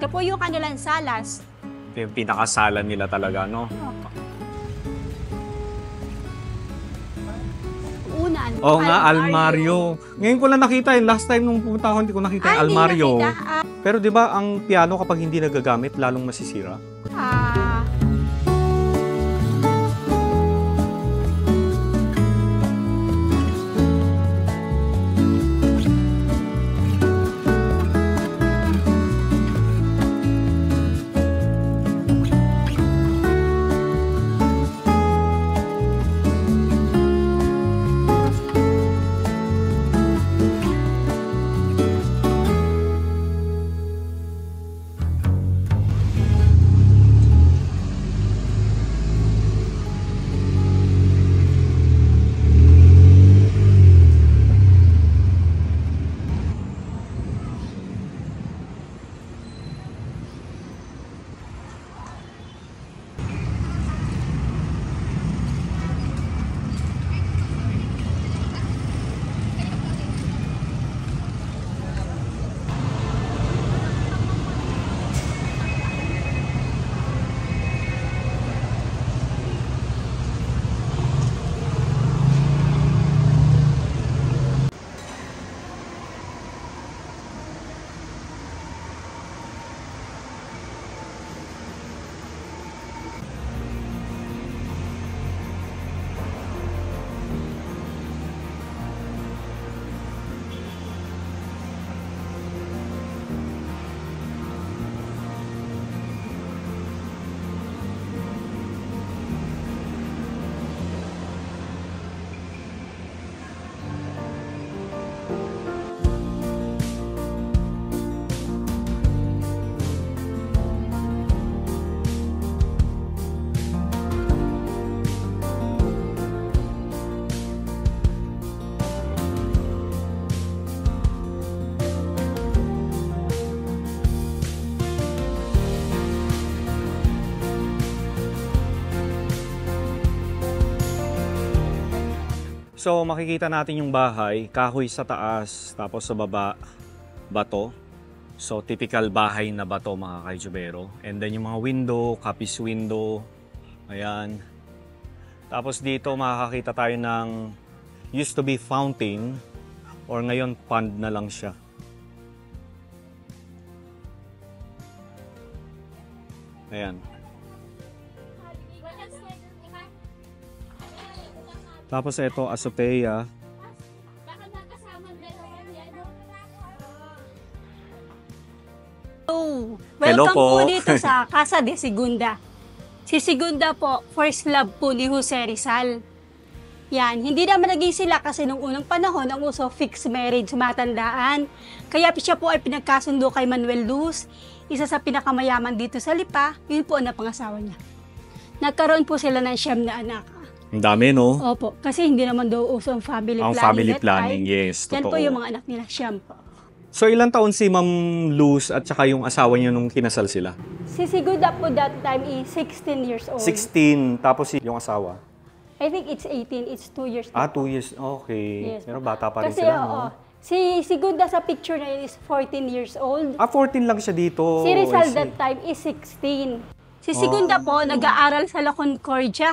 Ito po yung kanilang salas. Ito yung pinakasala nila talaga, no? Unan. Oo nga, almaryo. Ngayon ko lang nakita yun. Last time nung pumunta ako, hindi ko nakita yung almaryo. Pero di ba ang piano kapag hindi nagagamit, lalong masisira? So makikita natin yung bahay, kahoy sa taas, tapos sa baba, bato. So typical bahay na bato mga kaijubero. And then yung mga window, kapis window, ayan. Tapos dito makakita tayo ng used to be fountain or ngayon pond na lang siya. Ayan. Tapos ito, azotea. Hello. Hello Welcome po. po dito sa Casa de Segunda. Si Segunda po, first love po ni Jose Rizal. Yan, hindi naman naging sila kasi nung unang panahon ang uso fixed marriage, matandaan. Kaya siya po ay pinagkasundo kay Manuel Luz, isa sa pinakamayaman dito sa Lipa, yun po ang napangasawa niya. Nagkaroon po sila ng 9 na anak. Ang dami, no? Opo, kasi hindi naman daw uso ang family planning. Ang family that planning, time. yes, Yan totoo. po yung mga anak nila, 9 po. So ilang taon si Ma'am Luz at saka yung asawa niya nung kinasal sila? Si Segunda po that time is 16 years old. 16, tapos yung asawa? I think it's 18, it's 2 years. 2 years, okay. Yes, pero bata pa rin kasi, sila, no? Si Segunda sa picture na yun is 14 years old. 14 lang siya dito. Si Rizal I see. that time is 16. Si Segunda po, nag-aaral sa La Concordia,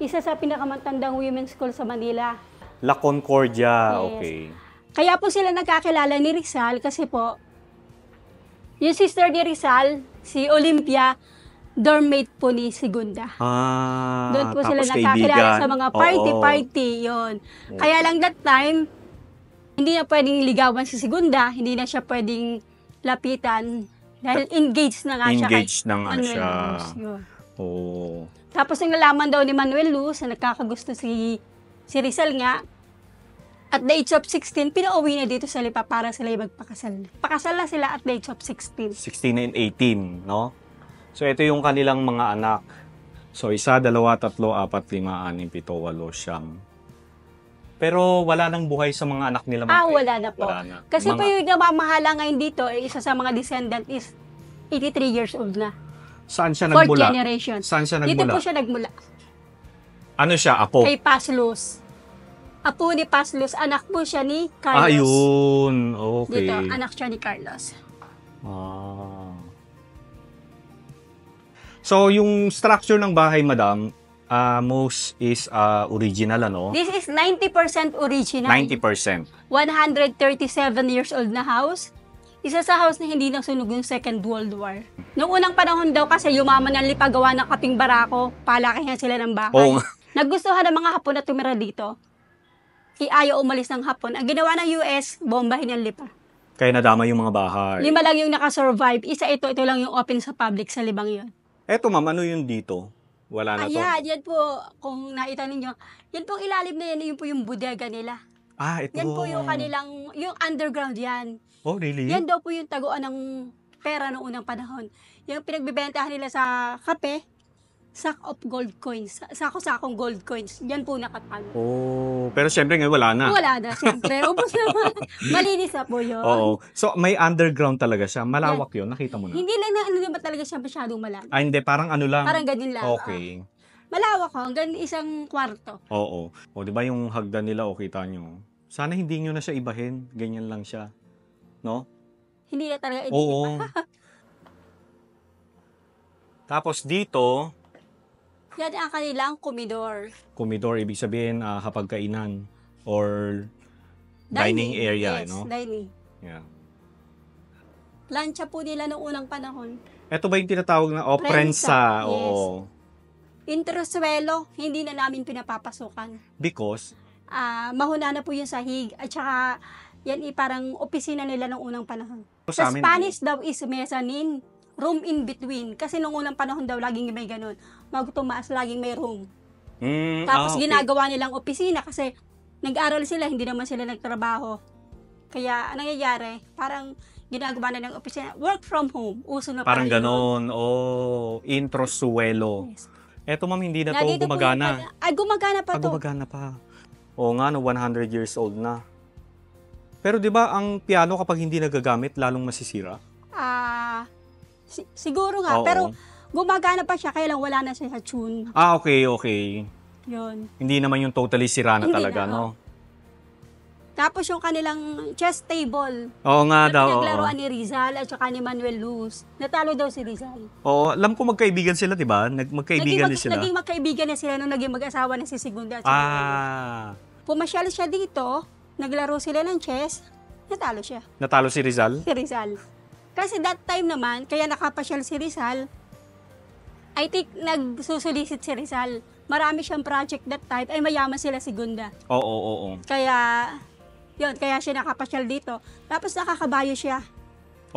isa sa pinakamatandang women's school sa Manila. La Concordia, Yes. okay. Kaya po sila nagkakilala ni Rizal kasi po, yung sister ni Rizal, si Olympia, dormmate po ni Segunda. Doon po sila tapos nagkakilala kaibigan. sa mga Oo. party-party, yon. Kaya lang that time, hindi na pwedeng ligawan si Segunda, hindi na siya pwedeng lapitan dahil engaged na nga siya. Engaged na nga Manuel siya. Luz, yun. Oo. Tapos nang nalaman daw ni Manuel Luz na nagkakagusto si Rizal nga, at the age of 16, pinauwi na dito sa Lipa para sila magpakasal. Pakasal na sila at the age of 16. 16 and 18, no? So ito yung kanilang mga anak. So 1, 2, 3, 4, 5, 6, 7, 8, 9. Pero wala nang buhay sa mga anak nila. Wala na po. Wala na. Kasi po yung namamahala ngayon dito, isa sa mga descendant is 83 years old na. Saan siya Fourth nagmula? generation. Saan siya Dito nagmula? po siya nagmula. Ano siya? Apo? Kay Paz Luz. Apo ni Paz Luz, anak po siya ni Carlos. Yun. Okay. Dito, anak siya ni Carlos. So, yung structure ng bahay, madam, most is original, ano? This is 90% original. 90%. 137 years old na house. Isa sa house na hindi nasunog yung Second World War. Noong unang panahon daw kasi yumaman ang lipagawa ng kaping barako, palakihan sila ng bahay. Oo nga. Nagustuhan ng mga Hapon na tumira dito. Ayaw umalis ng Hapon. Ang ginawa ng US, bombahin ang lipa. Kaya nadama yung mga bahay. 5 lang yung nakasurvive. Ito lang yung open sa public sa 5 yun. Eto, ma'am, ano yun dito? Wala na to? Ayan, yan po, kung nakita ninyo, yan po ilalim na yan, yun po yung bodega nila. Ito. Yan po yung kanilang, yung underground yan. Oh, really? Yan daw po yung taguan ng pera noong unang panahon. Yung pinagbibentahan nila sa kape, sack of gold coins. Sako-sakong gold coins. Yan po nakatago. Oh, pero syempre ngayon wala na. Wala na, siyempre. Ubus naman. Malinis na po yun. Oo. So, may underground talaga siya. Malawak yun. Nakita mo na. Hindi lang na, hindi ba talaga siya masyadong malaki. Hindi. Parang ano lang. Parang ganyan lang. Okay. Malawak ko, hanggang isang kwarto. Oo. O, di ba yung hagdan nila, o kita nyo? Sana hindi nyo na siya ibahin. Ganyan lang siya. No? Hindi na talaga Oo. Tapos dito, yan ang kanilang komedor. komedor, ibig sabihin hapagkainan or dining area, Yes, no? dining. Yeah. Plancha po nila noong unang panahon. Ito ba yung tinatawag na Prensa, prensa? yes. Oo. Intersuelo, hindi na namin pinapapasukan. Because, Mahuna na po yung sahig. At saka, yan parang opisina nila noong unang panahon. sa Sa amin, Spanish daw is mezzanine. Room in between. Kasi noong unang panahon daw, laging may ganun. Magtumaas, laging may room. Tapos okay. ginagawa nilang opisina kasi nag-aral sila, hindi naman sila nagtrabaho. Kaya, anong nangyayari? Parang ginagawa nilang opisina. Work from home. Uso na Parang yun. ganon. Oh, introsuelo. Yes. Eto ma'am, hindi na to Nandito po gumagana. Ay, gumagana pa to. Gumagana pa. Oo nga, no, 100 years old na. Pero di ba ang piano kapag hindi nagagamit, lalong masisira? Siguro nga. Oo. Pero gumagana pa siya, kaya lang wala na siya sa tune. Okay. Yun. Hindi naman yung totally sira na Hindi talaga, na, no? Tapos yung kanilang chess table. Oo nga Na daw. Oo. pinaglaruan ni Rizal at saka ni Manuel Luz. Natalo daw si Rizal. Oo, alam ko magkaibigan sila, di ba? Magkaibigan din sila. Naging magkaibigan na sila nung naging mag-asawa na si Segunda at si Manuel. Pumasyal siya dito, naglaro sila ng chess, natalo siya. Natalo si Rizal? Si Rizal. Kasi that time naman, kaya nakapasyal si Rizal, I think nagsusulisit si Rizal. Marami siyang project that time, ay mayaman sila Segunda. Oo. Kaya, yun, kaya siya nakapasyal dito. Tapos nakakabayo siya.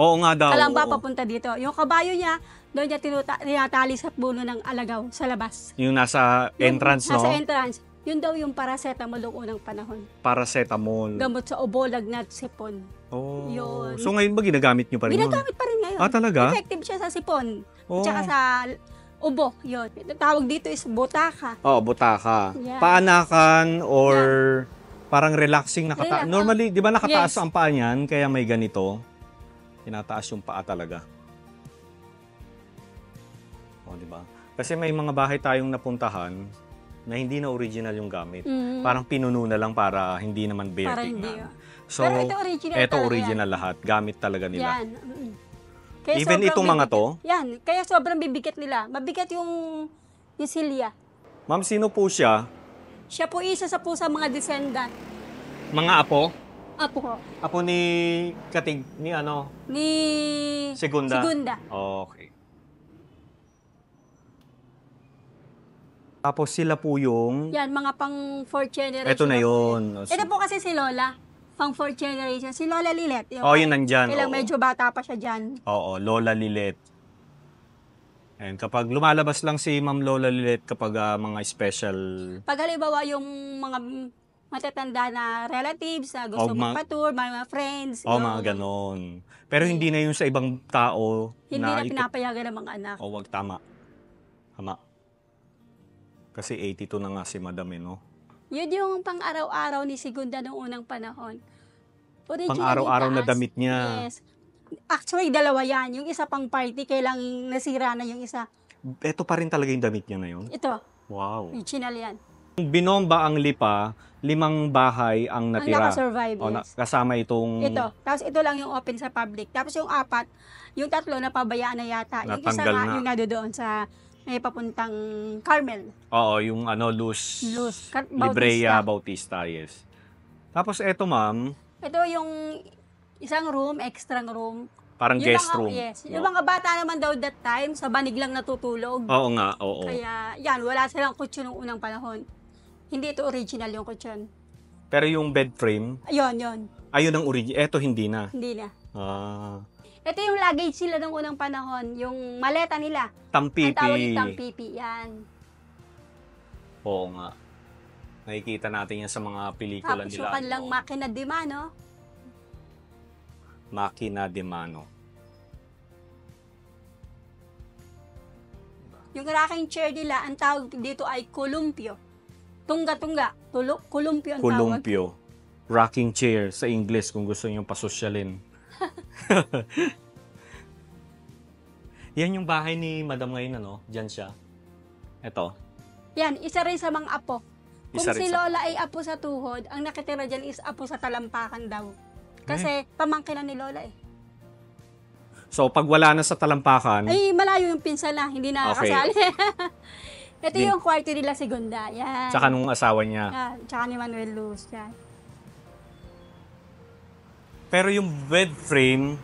Oo nga daw. Kalamba oo. papunta dito. Yung kabayo niya, doon niya tinatali sa puno ng alagaw sa labas. Yung nasa entrance, Yung, no? Nasa entrance. Yun daw yung paracetamol noong unang panahon. Paracetamol. Gamot sa ubo, lagnat, sipon. Oh. Yun. So ngayon ba ginagamit nyo pa rin yun? Ginagamit pa rin ngayon. Talaga? Effective siya sa sipon. Oh. Tsaka sa ubo. Yun. Tawag dito is butaka. Oo, butaka. Yeah. Paanakan or parang relaxing Relax. nakataas. Normally, di ba nakataas Yes. ang paa niyan? Kaya may ganito. Tinataas yung paa talaga. O, di ba? Kasi may mga bahay tayong napuntahan na hindi na original yung gamit. Parang pinuno na lang para hindi naman bare Para hindi. tingnan. So, Pero ito original eto talaga original lahat. Gamit talaga yan. nila. Yan. Kaya Even sobrang itong mga bibigat. to? Yan. Kaya sobrang bibigat nila. Mabigat yung silya. Ma'am, sino po siya? Siya po isa sa po sa mga descendant. Mga apo? Apo ko. Apo ni Katig, ni ano? Ni Segunda? Segunda. Okay. Tapos sila po yung... Yan, mga pang 4th generation. Eto na yun. Ito po kasi si Lola. Pang 4th generation. Si Lola Lilet. Yun nandyan. Kailang oo. medyo bata pa siya dyan. Oo, Lola Lilet. And kapag lumalabas lang si Ma'am Lola Lilet kapag mga special... Pag halimbawa yung mga matatanda na relatives na gusto magpa-tour, mga friends. Oh, mga ganon. Pero hindi na yun sa ibang tao Hindi na pinapayagan ng mga anak. O, wag tama. Tama. Kasi 82 na nga si Madam, no? Yun yung pang-araw-araw ni Segunda noong unang panahon. Originally, Pang-araw-araw na taas. damit niya. Yes. Actually, dalawa yan. Yung isa pang party, kailang nasira na yung isa. Ito pa rin talaga yung damit niya na yun? Ito, Wow. original yan. Binomba ang Lipa, 5 bahay ang Ang natira. nakasurvive, yes. Kasama itong Ito. Tapos ito lang yung open sa public. Tapos yung 4, yung 3 napabayaan na yata. Yung isa Natanggal nga, na. yung nado-doon sa may papuntang Carmel. Oo, yung Luz Bautista. Librea Bautista, yes. Tapos eto ma'am, Ito yung isang room, extra room. parang Yung guest mga- room. Yes. Yung mga bata naman daw that time, sa banig lang natutulog. Oo nga, oo. Kaya, yan, wala silang kutsyon nung unang panahon. Hindi ito original yung kutsyon. Pero yung bed frame, Ayun. ayun ang original. Eto hindi na. Hindi na. Ah, Ito yung luggage sila nung unang panahon, yung maleta nila. Ang tawag Tampipi. itang pipi, yan. Oo nga. Nakikita natin yan sa mga pelikula Tapos nila. yung kanilang makina de mano. Makina de mano. Yung rocking chair nila, ang tawag dito ay kolumpyo. Tungga-tungga. Kolumpyo ang tawag. Columpio. Rocking chair sa English kung gusto niyo pasosyalin. Yan yung bahay ni Madam ngayon, ano? Diyan siya. Ito. Yan, isa rin sa mga apo. Kung Isa si rin sa- Lola ay apo sa tuhod, ang nakitira dyan is apo sa talampakan daw. Kasi pamangkin na ni Lola eh. So, pag wala na sa talampakan, Ay, malayo yung pinsan na, hindi na Okay. kasali. Ito Din- yung kwarto nila Segunda. Yan. tsaka nung asawa niya. Yan, tsaka ni Manuel Luz. Yan. Pero yung bed frame,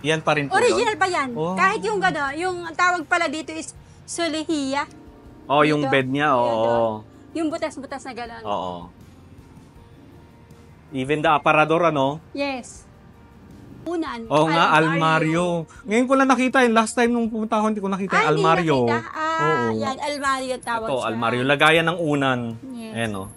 yan pa rin po Original yun? pa yan. Oh. Kahit yung gano, yung tawag pala dito is Solehiya. Oh, yung Dito. bed niya, oo. Dito. Yung butas-butas na gano'n. Oo. Even the aparador, ano? Yes. Unan. Oo nga, almaryo. Ngayon ko lang nakita yun. Last time nung pumunta ako, hindi ko nakita yung almaryo. Hindi nakita. Oo. Yan, almaryo tawag Ito, siya. almaryo. Lagayan ng unan. Yes. Ayan, oh.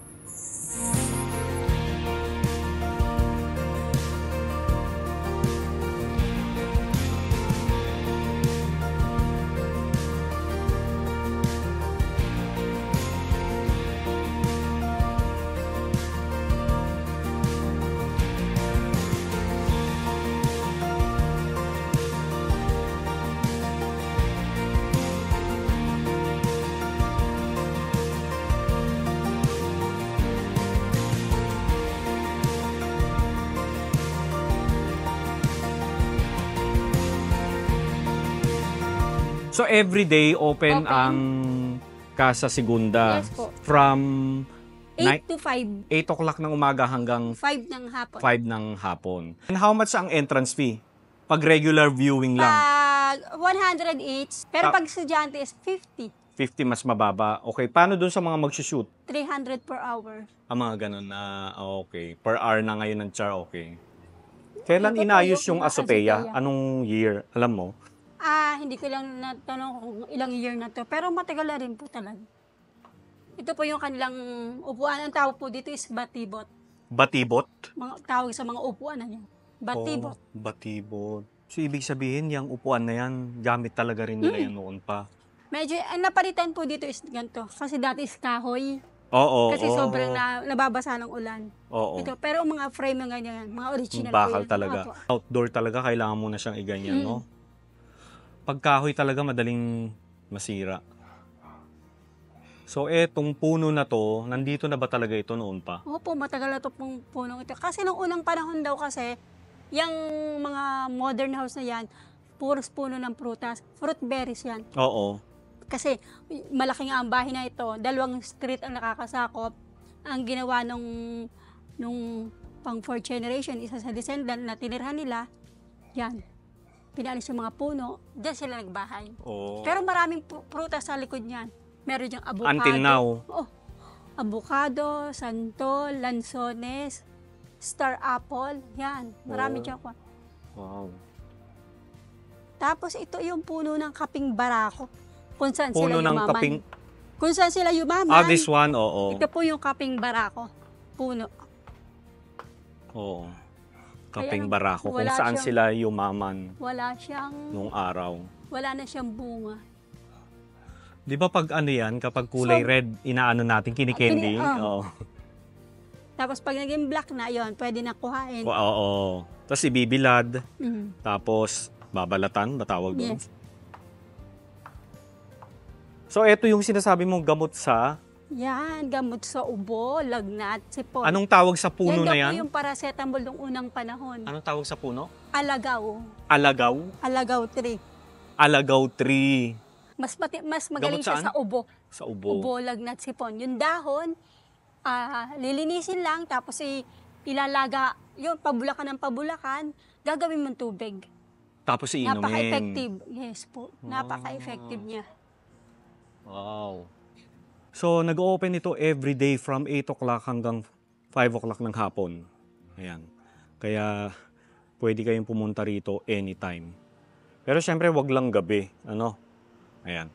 So, everyday open Open. ang Casa Segunda. Yes po. From 8 to 5. 8 o'clock ng umaga hanggang 5 ng hapon. 5 ng hapon. And how much ang entrance fee? Pag regular viewing lang, Pag 100 each, pero Ah. pag estudyante is 50. 50 mas mababa. Okay, paano dun sa mga magsushoot? 300 per hour. Ang mga ganun na, okay. Per hour na ngayon ng char, okay. Kailan Ito po inayos yung yung Asopeya? Asopeya. Anong year? Alam mo? Hindi ko lang natanong kung ilang year na to, pero matagal na rin po talaga. Ito po yung kanilang upuan. Ang tawag po dito is batibot. Batibot? Mga tawag sa mga upuan na yan. Batibot. Oh, batibot. So, ibig sabihin, yung upuan na yan, gamit talaga rin nila yan noon pa. Medyo, ang napalitan po dito is ganito. Kasi dati is kahoy. Oo, Kasi oo. sobrang nababasa ng ulan. Oo. Ito, pero ang mga frame ng ganyan, mga original Bakal po yan. talaga. Opo. Outdoor talaga, kailangan mo na siyang iganyan, no? Pagkahoy talaga, madaling masira. So, etong puno na to, nandito na ba talaga ito noon pa? Opo, matagal na to pong punong ito. Kasi nung unang panahon daw kasi, yung mga modern house na yan, puros puno ng prutas. Fruit berries yan. Oo. Kasi malaking ang bahay na ito. 2 street ang nakakasakop. Ang ginawa nung pang 4th generation, isa sa descendant na tinirhan nila, yan. Pinalis yung mga puno, diyan sila nagbahay. Oo. Pero maraming prutas sa likod niyan. Meron diyang avocado. Until now. Oh, avocado, santol, lansones, star apple. Yan, marami Oh. dyan. Wow. Tapos ito yung puno ng kaping barako. Kung saan Puno sila ng yumaman. kaping... Kung saan sila yumaman. Ah, this one, oo. Ito po yung kaping barako. Puno. Oo. Kaping Kaya, barako. Kung wala saan siyang- sila yumaman Wala siyang, nung araw. wala na siyang bunga. Di ba pag ano yan, kapag kulay So, red, inaano natin, kinikendy? Oo. Tapos pag naging black na, yon pwede na kuhain. Oo. Tapos ibibilad, Mhm. tapos babalatan, batawag doon. Yes. So, ito yung sinasabi mong gamot sa Yan, gamot sa ubo, lagnat, sipon. Anong tawag sa puno na Yan yan? daw po yung paracetamol nung unang panahon. Anong tawag sa puno? Alagaw. Alagaw? Alagaw tree. Alagaw tree. Mas magaling Gamot siya saan? sa ubo. Sa ubo. Ubo, lagnat, sipon. Yung dahon, lilinisin lang, tapos ilalaga, yun, pabulakan ng pabulakan, gagawin mong tubig. Tapos iinumin. Napaka-effective. Yes po. Napaka-effective niya. Wow. So, nag-open ito every day from 8 o'clock hanggang 5 o'clock ng hapon. Ayan. Kaya, pwede kayong pumunta rito anytime. Pero syempre, wag lang gabi. Ano? Ayan.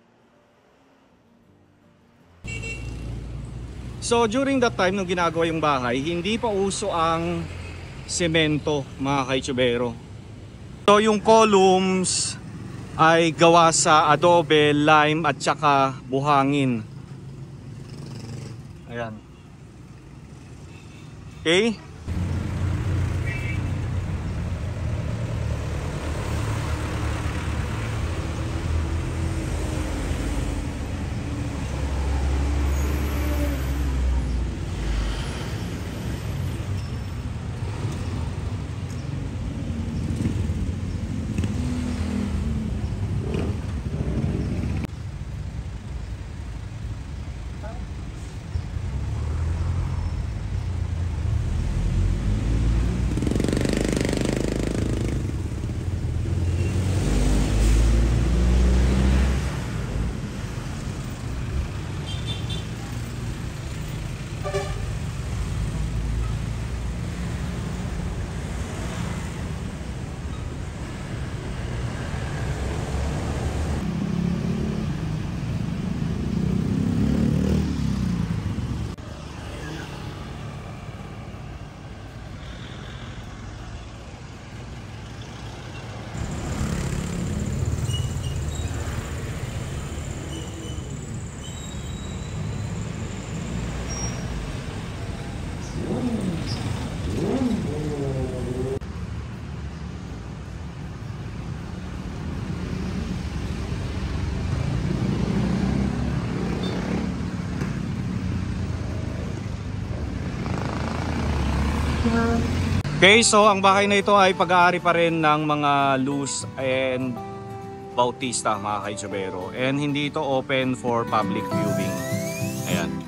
So, during that time, nung ginagawa yung bahay, hindi pa uso ang semento, mga kaitsubero. So, yung columns ay gawa sa adobe, lime, at saka buhangin. Ayan. Okay? Okay, so ang bahay na ito ay pag-aari pa rin ng mga Luz and Bautista, mga kaitsubero. And hindi ito open for public viewing. Ayan.